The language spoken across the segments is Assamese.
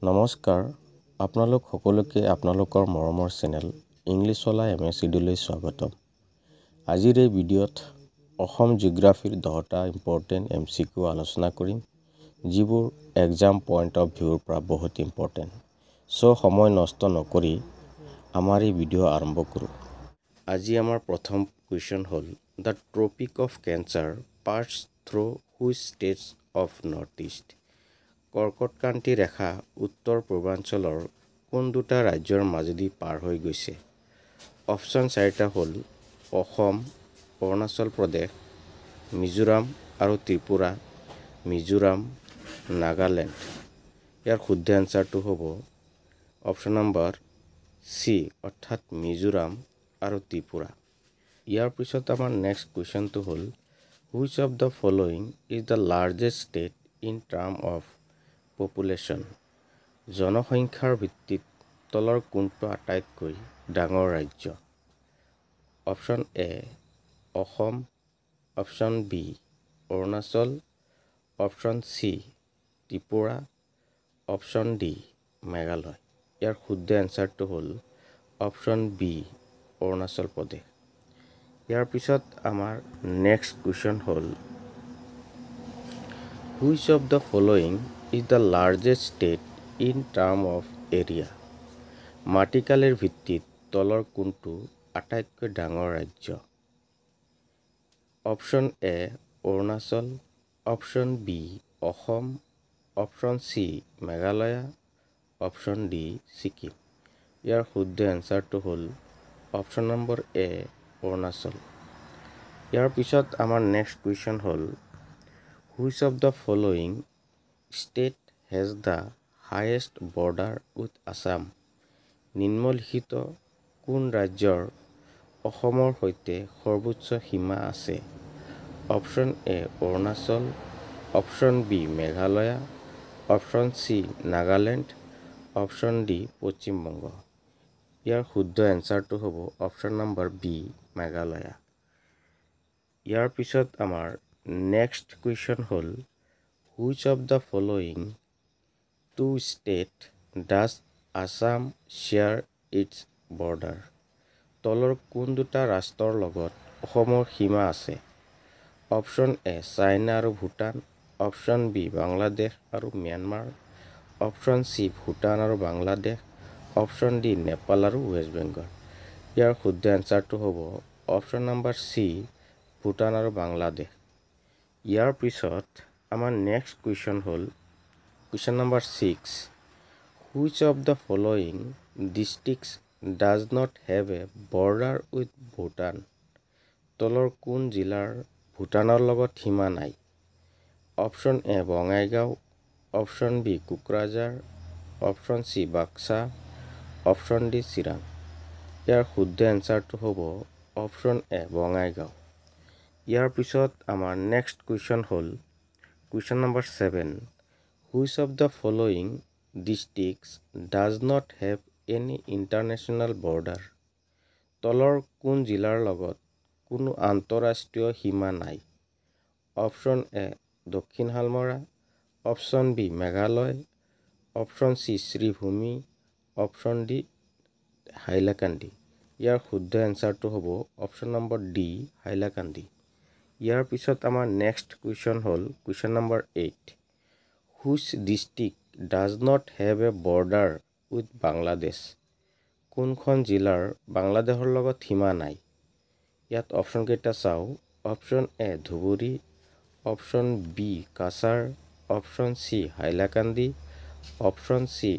নমস্কাৰ আপোনালোক সকলোকে আপোনালোকৰ মৰমৰ চেনেল ইংলিছ ওলা MSEDলৈ স্বাগতম। আজিৰ এই ভিডিঅ'ত অসম জিঅ'গ্ৰাফিৰ 10টা ইম্পৰ্টেণ্ট MCQ আলোচনা কৰিম যিবোৰ এক্সাম পইণ্ট অফ ভিউৰ পৰা বহুত ইম্পৰ্টেণ্ট। সময় নষ্ট নকৰি আমাৰ এই ভিডিঅ' আৰম্ভ কৰোঁ। আজি আমাৰ প্ৰথম কুৱেশ্যন হ'ল the tropic of cancer pass through which states of north east. কৰ্কটক্ৰান্তি ৰেখা উত্তৰ পূৰ্বাঞ্চলৰ কোন দুটা ৰাজ্যৰ মাজেদি পাৰ হৈ গৈছে? অপশ্যন 4টা হ'ল অসম, অৰুণাচল প্ৰদেশ, মিজোৰাম আৰু ত্ৰিপুৰা, মিজোৰাম, নাগালেণ্ড। ইয়াৰ শুদ্ধ এনচাৰটো হ'ব অপশ্যন নম্বৰ চি অৰ্থাৎ মিজোৰাম আৰু ত্ৰিপুৰা। ইয়াৰ পিছত আমাৰ নেক্সট কুৱেশ্যনটো হ'ল which of the following is the largest state in term of population. জনসংখ্যাৰ ভিত্তিত তলৰ কোনটো আটাইতকৈ ডাঙৰ ৰাজ্য? Option A Assam, option B Arunachal, option C Tripura, option D Meghalaya. ইয়াৰ শুদ্ধ এনচাৰটো হ'ল অপশ্যন বি অৰুণাচল প্ৰদেশ। ইয়াৰ পিছত আমাৰ নেক্সট কুৱেশ্যন হ'ল which of the following is the largest state in term of area. মাটিকালিৰ ভিত্তিত তলৰ কোনটো আটাইতকৈ ডাঙৰ ৰাজ্য? Option A Arunachal, option B Assam, option C Meghalaya, option D Sikkim. ইয়াৰ শুদ্ধ এনচাৰটো হ'ল অপশ্যন নম্বৰ এ অৰুণাচল। ইয়াৰ পিছত আমাৰ নেক্সট কুৱেশ্যন হ'ল which of the following state has the highest border with Assam. নিম্নলিখিত কোন ৰাজ্যৰ অসমৰ সৈতে সৰ্বোচ্চ সীমা আছে? Option A Arunachal, option B Meghalaya, option C Nagaland, option D Paschim Banga. ইয়াৰ শুদ্ধ এনচাৰটো হ'ব অপশ্যন নম্বৰ বি মেঘালয়। ইয়াৰ পিছত আমাৰ নেক্সট কুৱেশ্যন হ'ল which of the following two state does Assam share its border. তলৰ কোন দুটা ৰাষ্ট্ৰৰ লগত অসমৰ সীমা আছে? অপশ্যন এ চাইনা আৰু ভূটান, অপশ্যন বি বাংলাদেশ আৰু ম্যানমাৰ, অপশ্যন চি ভূটান আৰু বাংলাদেশ, অপশ্যন ডি নেপাল আৰু ৱেষ্ট বেংগল। ইয়াৰ শুদ্ধ এনচাৰটো হ'ব অপশ্যন নম্বৰ চি ভূটান আৰু বাংলাদেশ। ইয়াৰ পিছত আমাৰ নেক্সট কুৱেশ্যন হ'ল question number 6 which of the following districts does not have a border with Bhutan. তলৰ কোন জিলাৰ ভূটানৰ লগত সীমা নাই? Option A Bongaigaon, option B Kokrajhar, option C Baksa, option D Chirang. ইয়াৰ শুদ্ধ এনচাৰটো হ'ব অপশ্যন এ বঙাইগাঁও। ইয়াৰ পিছত আমাৰ নেক্সট কুৱেশ্যন হ'ল question number 7 which of the following districts does not have any international border. তলৰ কোন জিলাৰ লগত কোনো আন্তঃৰাষ্ট্ৰীয় সীমা নাই? Option A Dakshin Salmara, option B Meghalaya, option C Sribhumi, option D Hailakandi. ইয়াৰ শুদ্ধ এনচাৰটো হ'ব অপশ্যন নম্বৰ ডি হাইলাকান্দি। ইয়াৰ পিছত আমাৰ নেক্সট কুৱেশ্যন হ'ল question number 8 which district does not have a border with Bangladesh. কোনখন জিলাৰ বাংলাদেশৰ লগত সীমা নাই? ইয়াত অপশ্যন কেইটা চাওঁ। Option A Dhubri, option B Cachar, option C Hailakandi, option C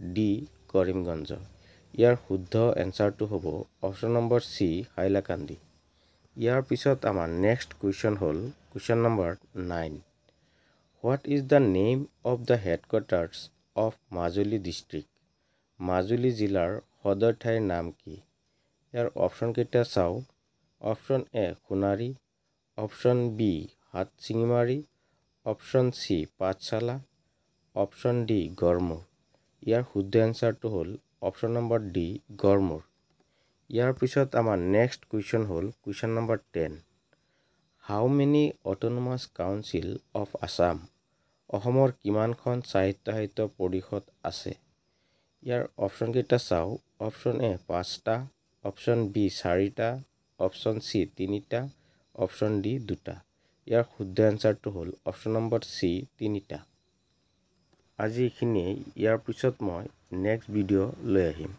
D Karimganj. ইয়াৰ শুদ্ধ এনচাৰটো হ'ব অপশ্যন নম্বৰ চি হাইলাকান্দি। ইয়াৰ পিছত আমাৰ নেক্সট কুৱেশ্যন হ'ল question number 9 what is the name of the headquarters of Majuli district. Majuli জিলাৰ সদৰ ঠাইৰ নাম কি? ইয়াৰ অপশ্যন কেইটা চাওঁ। Option A Sonari, option B Hatsingimari, option C Pathsala, option D Garmur. ইয়াৰ শুদ্ধ এনচাৰটো হ'ল অপশ্যন নম্বৰ ডি গড়মূৰ। ইয়াৰ পিছত আমাৰ নেক্সট কুৱেশ্যন হ'ল question number 10 how many autonomous council of Assam. অসমৰ কিমানখন সাহিত্য পৰিষদ আছে? ইয়াৰ অপশ্যনকেইটা চাওঁ। অপশ্যন এ 5টা, অপশ্যন বি 4টা, অপশ্যন চি 3টা, অপশ্যন ডি 2টা। ইয়াৰ শুদ্ধ এনচাৰটো হ'ল অপশ্যন নম্বৰ চি 3টা। আজি এইখিনিয়ে। ইয়াৰ পিছত মই নেক্সট ভিডিঅ' লৈ আহিম।